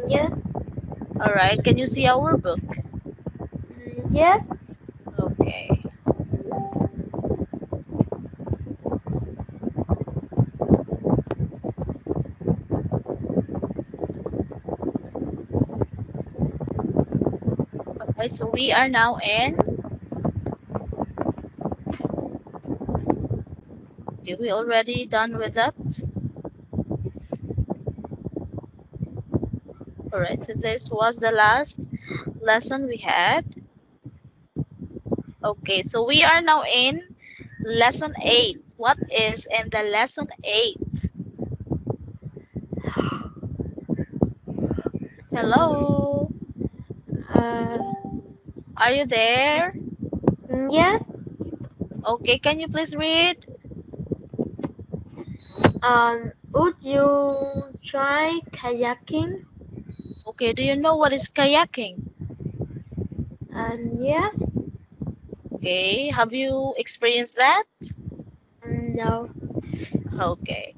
Yes. All right. Can you see our book? Yes. Okay. Okay. So we are now in. Okay, we already done with that. All right. So this was the last lesson we had. Okay. So we are now in lesson 8. What is in the lesson 8? Hello. Uh, Are you there? yes. Okay. Can you please read? Would you try kayaking? Okay. Do you know what is kayaking? Yes. Okay. Have you experienced that? No. Okay.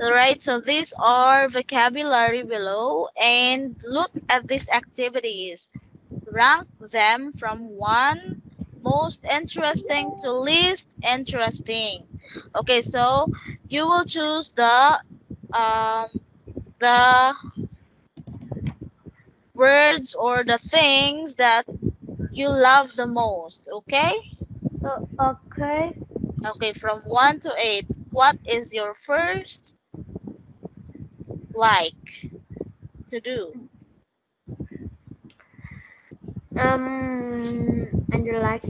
Alright, so these are vocabulary below and look at these activities. Rank them from one most interesting to least interesting. Okay, so you will choose um, the words or the things that you love the most. Okay? Okay. Okay, from 1 to 8, what is your first like to do? And you like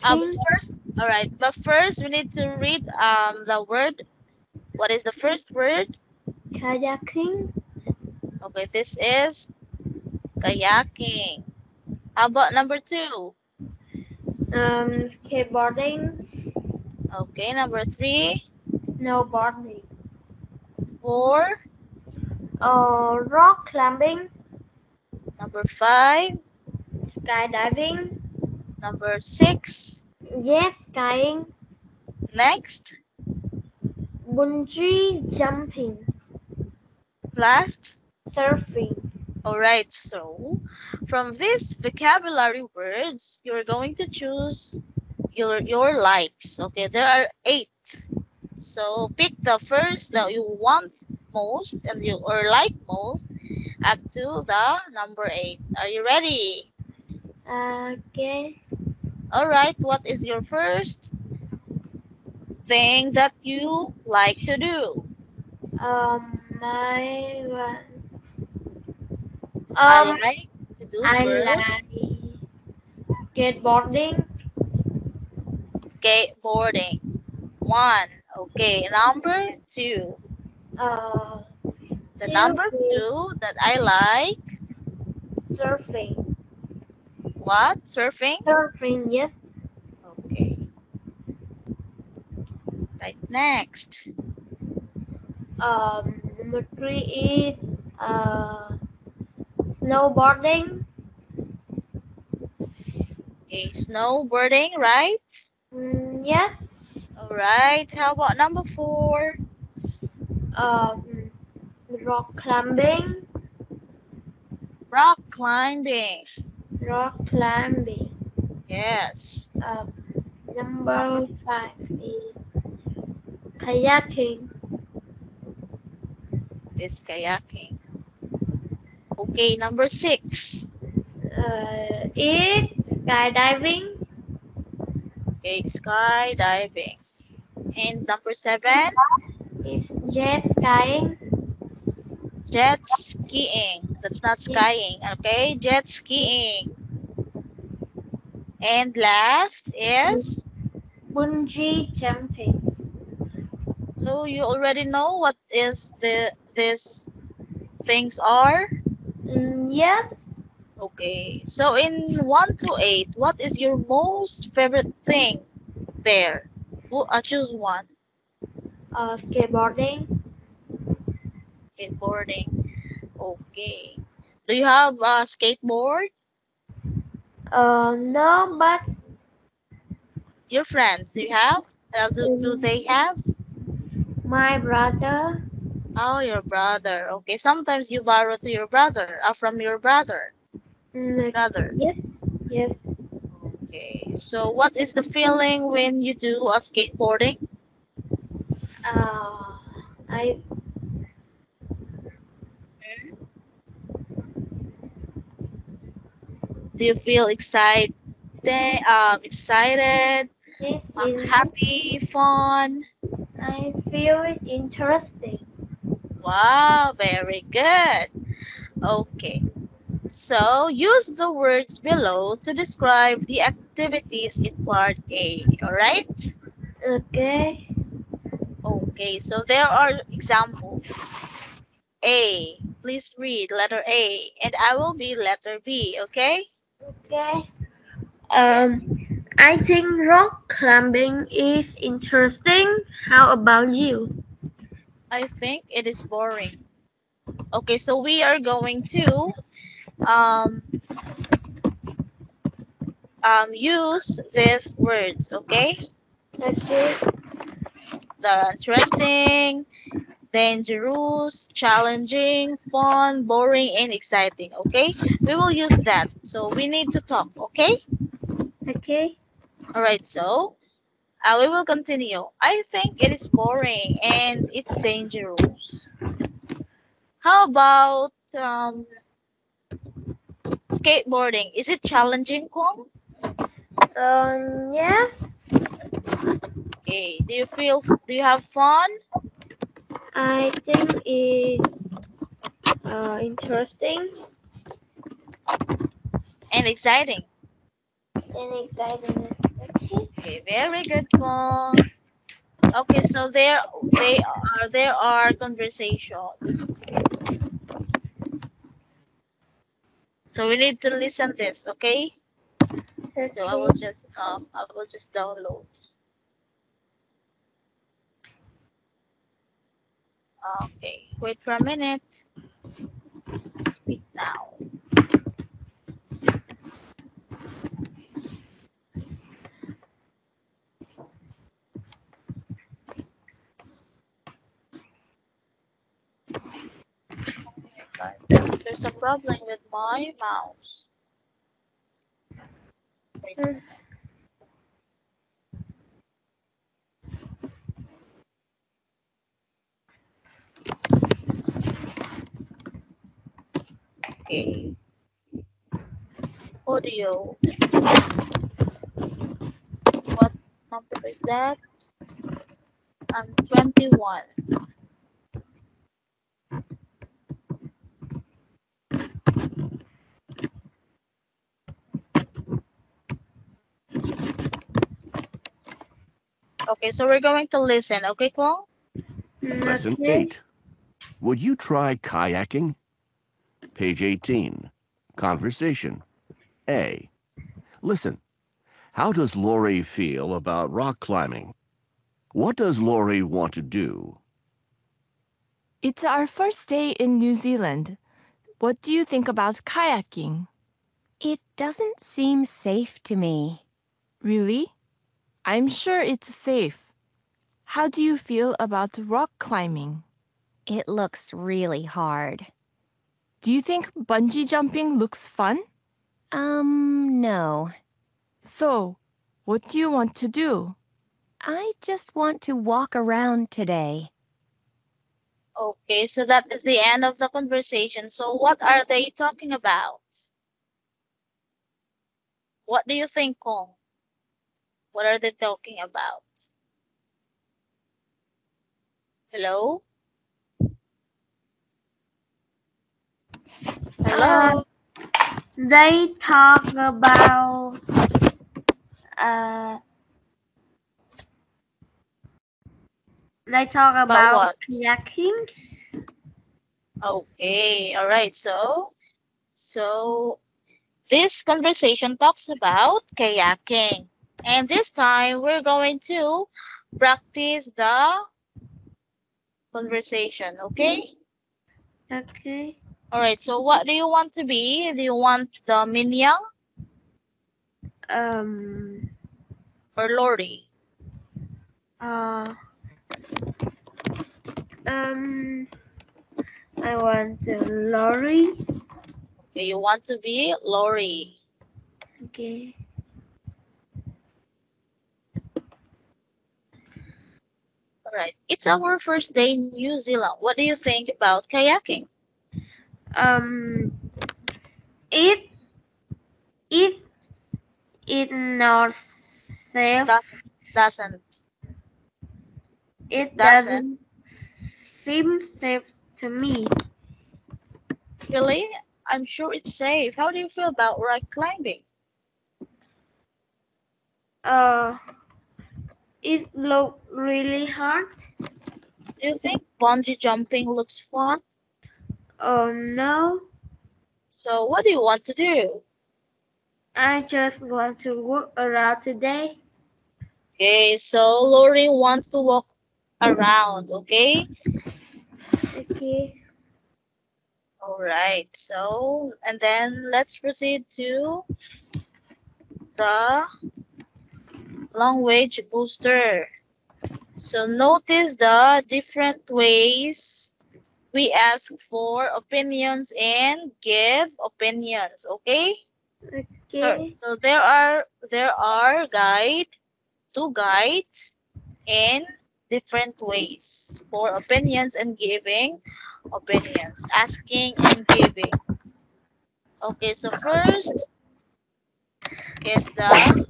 But kayaking? first, all right. But first, we need to read the word. What is the first word? Kayaking? Okay, this is kayaking. How about number 2? Skateboarding? Okay, number 3, Snowboarding? 4, Rock climbing? number 5, Skydiving? number 6. Yes, skiing? Next, Bungee jumping? last. Surfing? All right. So, from these vocabulary words, you're going to choose your likes. Okay, there are 8. So pick the first that you want most and you or like most up to the number 8. Are you ready? Okay. All right. What is your first thing that you like to do? My one. I Um, like to do I first like skateboarding. skateboarding. 1. Okay. Number 2. Uh, The two number is 2 that I like surfing. what? Surfing? Surfing, yes. Okay. Right. Next. Number three is snowboarding. Okay. Snowboarding, right? Yes. All right. How about number 4? Um, rock climbing. Rock climbing. Rock climbing. Yes. Um, Number five is kayaking. It's kayaking. Okay, number 6. Is skydiving. Okay, skydiving. And number 7, Is jet skiing. jet skiing. That's not Is skiing, okay? Jet skiing. And last is, bungee jumping. so you already know what is these things are? Yes. Okay. So in 1 to 8, what is your most favorite thing there? Choose one. Skateboarding. Skateboarding. Okay. Do you have a skateboard? No, but Your friends, do you have? Do um, they have? my brother. Oh, your brother. Okay, sometimes you borrow to your brother, from your brother. Brother. Yes. Yes. Okay. So what is the feeling when you do a skateboarding? I Hmm? Do you feel excited? Excited, Yes, in happy, fun? I feel it interesting. Wow, very good. Okay. So use the words below to describe the activities in part A. All right? Okay. Okay. So there are examples. A. Please read letter A, and I will be letter B. Okay? Okay. Yeah. I think rock climbing is interesting. How about you? I think it is boring. Okay. So we are going to um use these words. Okay? Okay. The interesting, dangerous, challenging, fun, boring, and exciting. Okay? We will use that. So we need to talk. Okay? Okay. All right. So we will continue. I think it is boring and it's dangerous. How about skateboarding? Is it challenging, Kong? Yes. Okay. Do you have fun I think it's interesting and exciting? and exciting. Okay. Okay, very good, Kong. Okay, so there are conversation. So we need to listen this, okay? So Okay. I will just download. Okay, wait for a minute. Speak now. There's a problem with my mouse. Wait a minute. Okay, audio. What number is that? 21. Okay, so we're going to listen. Okay, Kwong? Lesson Okay. 8. Would you try kayaking? Page 18. Conversation. A. Listen. How does Lori feel about rock climbing? What does Lori want to do? It's our first day in New Zealand. What do you think about kayaking? It doesn't seem safe to me. Really? I'm sure it's safe. How do you feel about rock climbing? It looks really hard. Do you think bungee jumping looks fun? No. So, what do you want to do? I just want to walk around today. Okay, so that is the end of the conversation. So what are they talking about? What do you think, Kong? What are they talking about? Hello? Uh, Hello? they talk about uh, they talk About about what? kayaking. Okay, all right. So this conversation talks about kayaking. And this time we're going to practice the conversation, okay? Okay. All right. So what do you want to be? Do you want the Minyang Um. or Lori? Uh. Um. I want to Lori. Okay, you want to be Lori. Okay. All right. It's our first day in New Zealand. What do you think about kayaking? It is it not safe. Doesn't. It Doesn't. doesn't seem safe to me. Really? I'm sure it's safe. How do you feel about rock climbing? It look really hard. Do you think bungee jumping looks fun? Oh no, So what do you want to do? I just want to walk around today. Okay, so Lori wants to walk around, okay? Okay. All right. So, and then let's proceed to the language booster. So notice the different ways we ask for opinions and give opinions, okay? Okay. So there are two guides in different ways for opinions and giving opinions, asking and giving. Okay, so first is the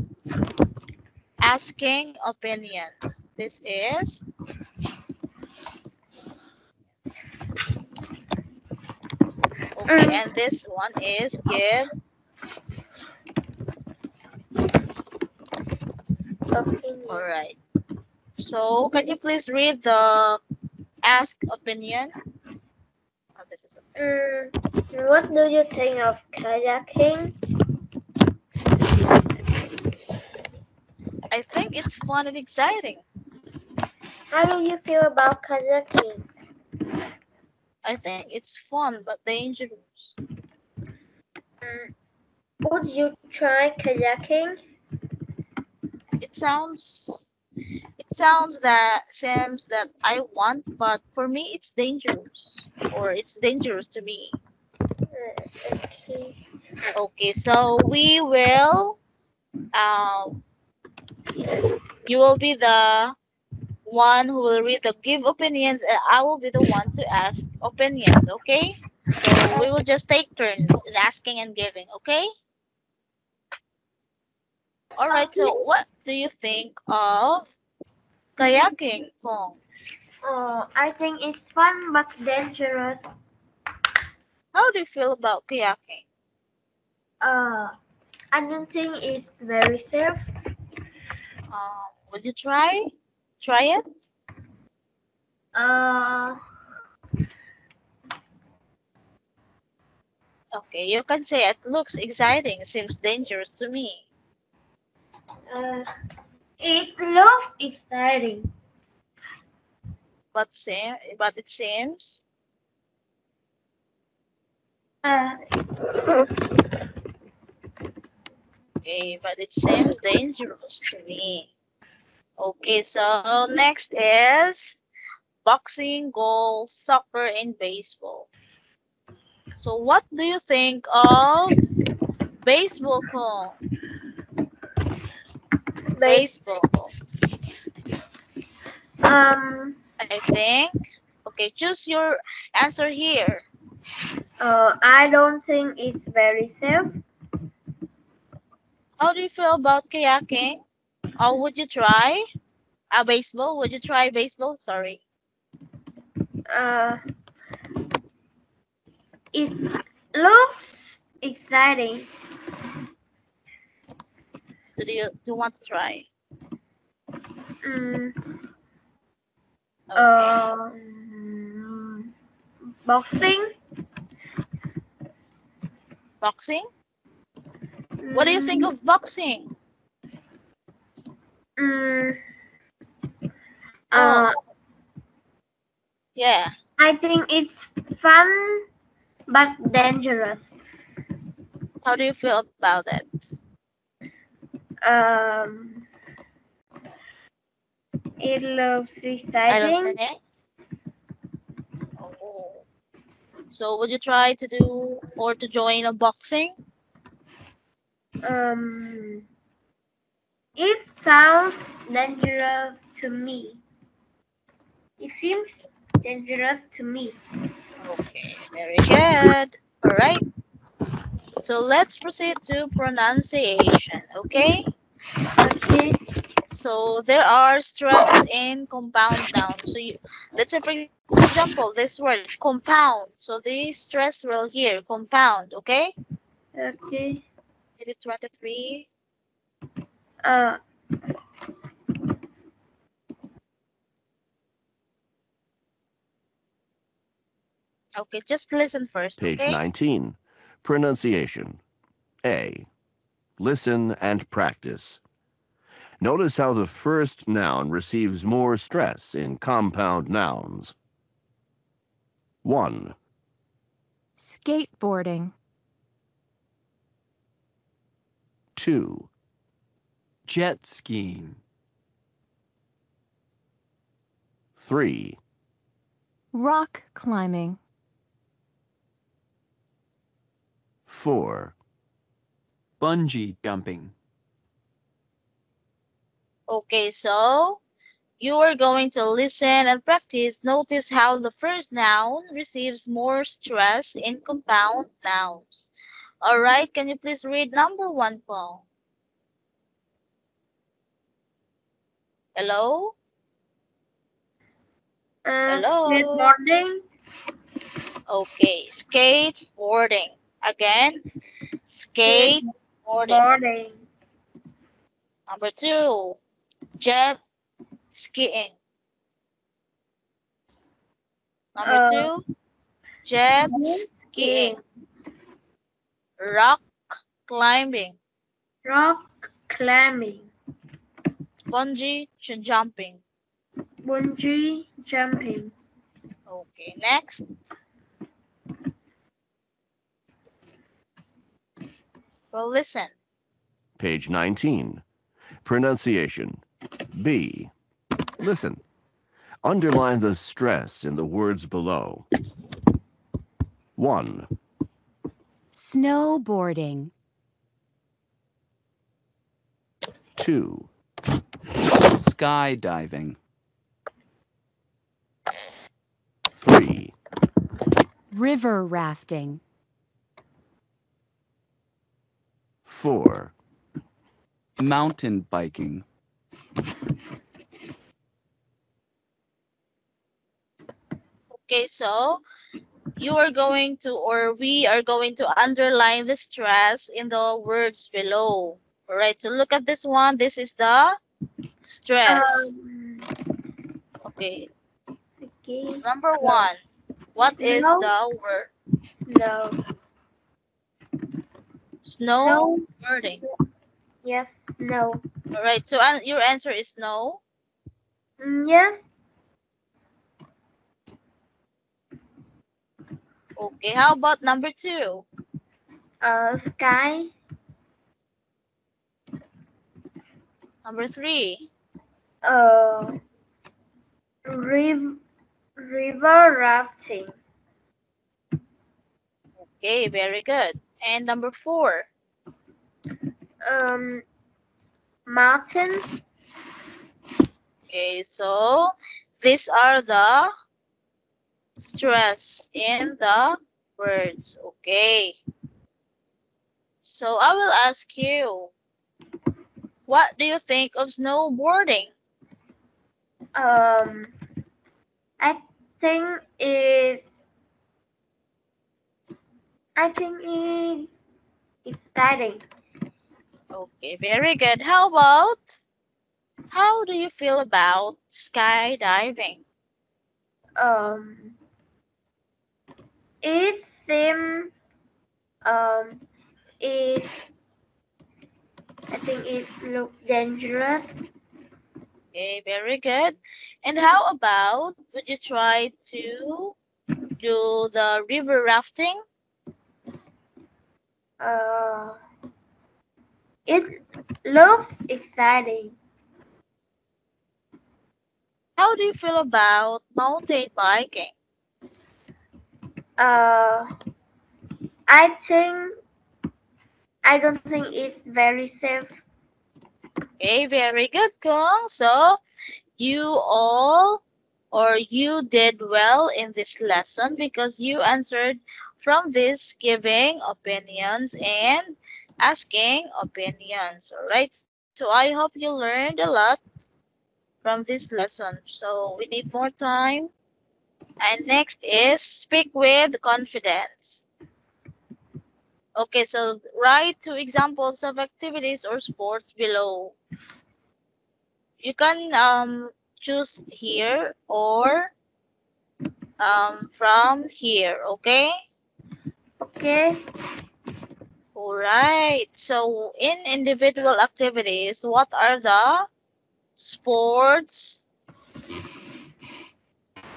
asking opinions. This is okay, and this one is give. All right. So can you please read the ask opinion? Oh, this is okay. What do you think of kayaking? I think it's fun and exciting. How do you feel about kayaking? I think it's fun but dangerous. Would you try kayaking? It sounds seems that I want, but for me it's dangerous, or it's dangerous to me. Okay. Okay, so we will you will be the one who will read the give opinions, and I will be the one to ask opinions, okay? So we will just take turns in asking and giving, okay? All right, so what do you think of kayaking, Kong? I think it's fun but dangerous. How do you feel about kayaking? I don't think it's very safe. Would you try it? Uh, Okay, you can say it looks exciting, seems dangerous to me. it looks exciting. But it seems okay, but it seems dangerous to me. Okay, so next is boxing, golf, soccer, and baseball. So what do you think of baseball, Kong? Baseball. I think. Okay, choose your answer here. I don't think it's very safe. How do you feel about kayaking? Or would you try baseball? Would you try baseball? Sorry. It looks exciting. So do you want to try? Okay. Boxing. Boxing? What do you think of boxing? Yeah. I think it's fun but dangerous. How do you feel about it? It looks I don't exciting. think. Oh. So would you try to do or to join a boxing? It sounds dangerous to me. It seems dangerous to me. Okay, very good. All right. So let's proceed to pronunciation, okay? Okay. So there are stress in compound nouns. So let's say for example, this word compound. So the stress will here compound, okay? Okay. Is it 23? Uh, Okay, just listen first, Page okay? 19. Pronunciation. A. Listen and practice. Notice how the first noun receives more stress in compound nouns. 1, Skateboarding. 2, Jet skiing. 3, Rock climbing. 4, Bungee jumping. Okay, so you are going to listen and practice. Notice how the first noun receives more stress in compound nouns. All right, can you please read number 1, Paul? Hello? Hello? skateboarding. Okay, skateboarding. Again, skateboarding. Skateboarding. Number 2, jet skiing. Number Uh, 2, jet skiing. Rock climbing. Rock climbing. Bungee jumping. Bungee jumping. Okay, next. Well, listen. Page 19. Pronunciation. B. Listen. Underline the stress in the words below. 1, Snowboarding. 2, Skydiving. 3, River rafting. 4, Mountain biking. Okay, so you are going to, or we are going to underline the stress in the words below. All right, so look at this one. This is the stress. Okay, Okay. number 1. What is Snow. the word? No. Snowboarding. Yes. No. All right, so your answer is no. Yes. Okay, how about number 2? Sky. Number 3? River rafting. Okay, very good. And number 4? Mountain. Okay, so these are the stress in the words. Okay. So I will ask you, what do you think of snowboarding? I think it's exciting. Okay, very good. How do you feel about skydiving? Um, it seems it I think it look dangerous. Okay, very good. And how about, would you try to do the river rafting? It looks exciting. How do you feel about mountain biking? I don't think it's very safe. Okay, very good, Kung. So you all or you did well in this lesson because you answered from this giving opinions and asking opinions. All right. So I hope you learned a lot from this lesson. So we need more time. And next is speak with confidence. Okay, so write 2 examples of activities or sports below. You can choose here or from here, okay? Okay. All right. So in individual activities, what are the sports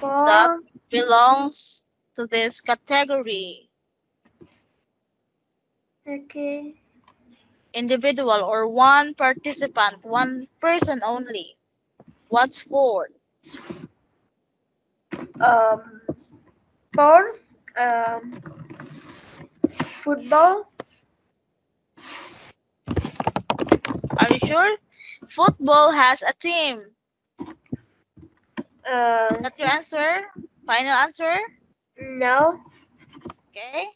that For belongs to this category? okay. Individual or one participant, one person only. What sport? Sports. Football. Are you sure? Football has a team. That's your answer? Final answer? No. Okay.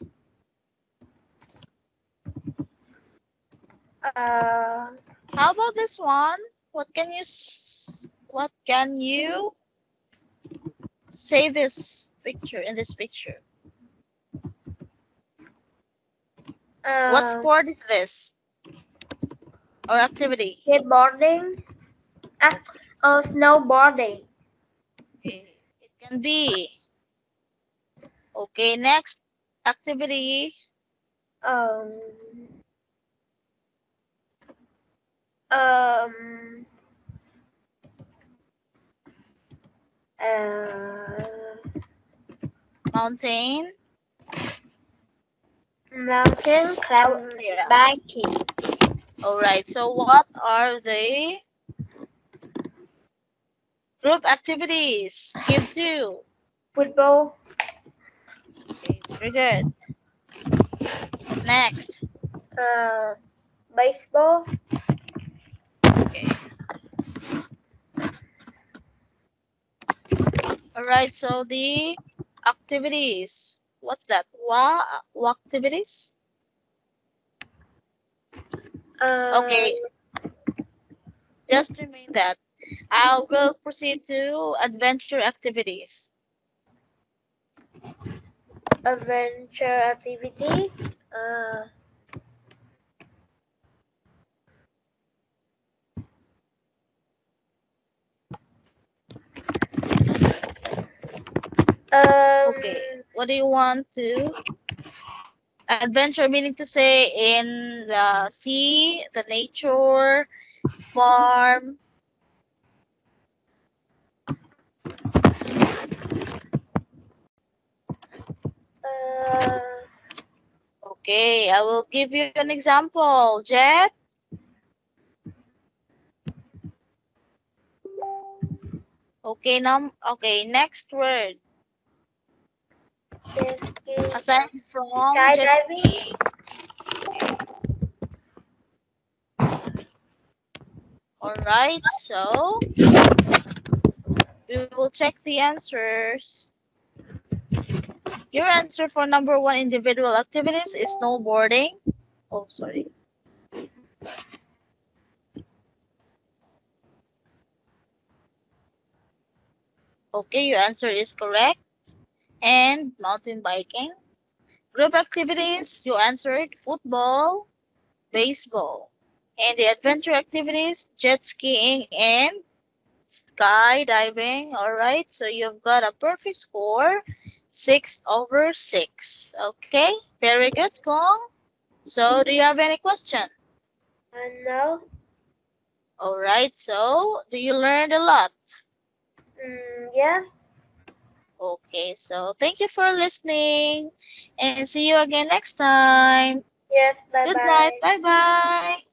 How about this one? What can you say this picture in this picture? What sport is this? Or activity? Skateboarding. Snowboarding. Okay. It can be. Okay, next activity. Um. Um. Mountain. Mountain climb Yeah. biking. Alright, so what are the group activities? Give 2. Football. Okay, very good. Next. Baseball. Okay. Alright, so the activities. What's that? Activities? Okay, just remain that. I will proceed to adventure activities. Adventure activity. Okay, what do you want to? Adventure meaning to say in the sea, the nature, farm. Okay, I will give you an example. Jet. Okay, next word. Aside from jet skiing. Alright, so we will check the answers. Your answer for number 1 individual activities is snowboarding. Oh, sorry. Okay, your answer is correct. And mountain biking. Group activities, you answered football, baseball. And the adventure activities, jet skiing and skydiving. All right, so you've got a perfect score, 6/6. Okay, very good, Kong. So do you have any question? No. All right, so do you learn a lot? Yes. Okay, so thank you for listening and see you again next time. Yes. Bye Good bye. night. Bye bye.